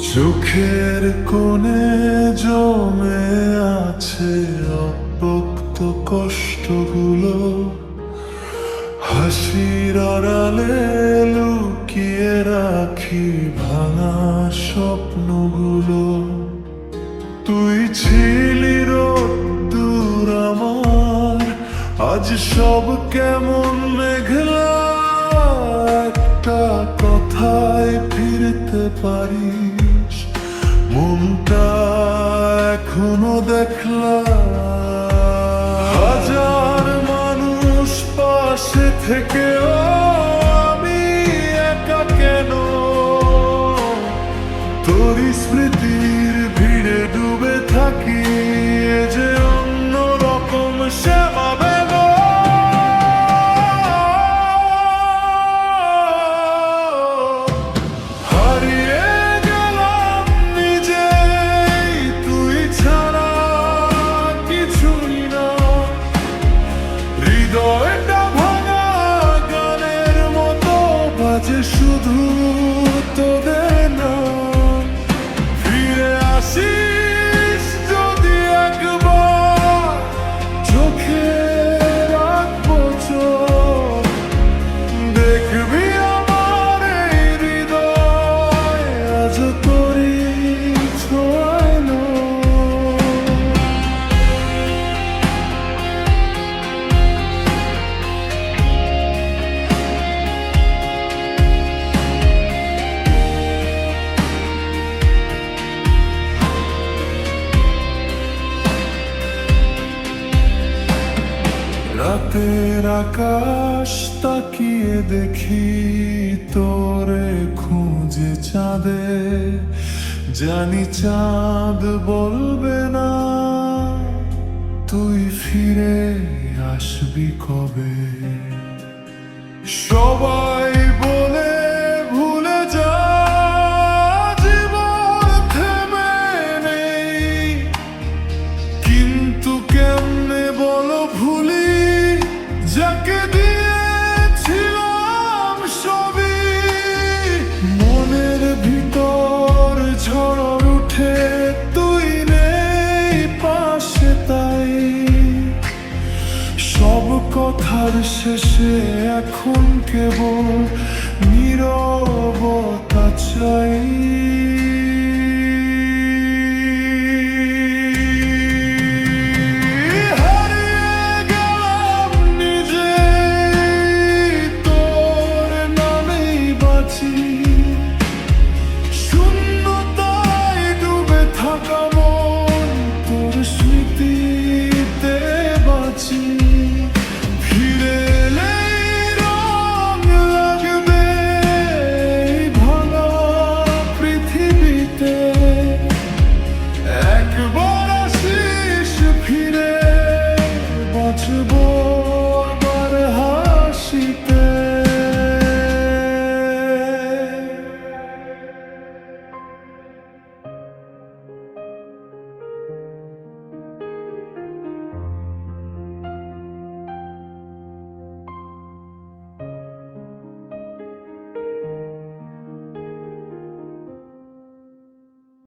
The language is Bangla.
চোখের কোণে জমে আছে অব্যক্ত কষ্টগুলো, হাসির আড়ালে লুকিয়ে রাখি ভাঙা স্বপ্নগুলো। তুই ছিলি রোদ্দুর আমার, আজ সব কেমন মেঘলা। একটা কথায় ফিরতে পারিস, মনটা এখনো দেখলা। হাজার মানুষ পাশে থেকেও আমি একা কেন? তোর স্মৃতির ভিড়ে ডুবে থাকি, এ যে অন্য রকম শ্যামা বেগ। হারিয়ে গেলাম নিজেই, তুই ছাড়া কিছুই না। হৃদয়টা ভাঙা গানের মতো বাজে শুধু তোদের নাম। ফিরে আসিস যদি একবার, চোখে রাখবো চোখ। দেখবি আমার এই হৃদয় আজ তোরই ছোঁয়ায় নয়। রাতের আকাশ তাকিয়ে দেখি তোরে খুঁজে চাঁদে, জানি চাঁদ বলবে না তুই ফিরে আসবি কবে। সবাই বলে ভুলে যা, জীবন থেমে নেই, কিন্তু কেমনে বলো ভুলি যাকে দিয়েছিলাম সবই। মনের ভিতর ঝড় উঠে, তুই নেই পাশে, তাই সব কথার শেষে এখন কেবল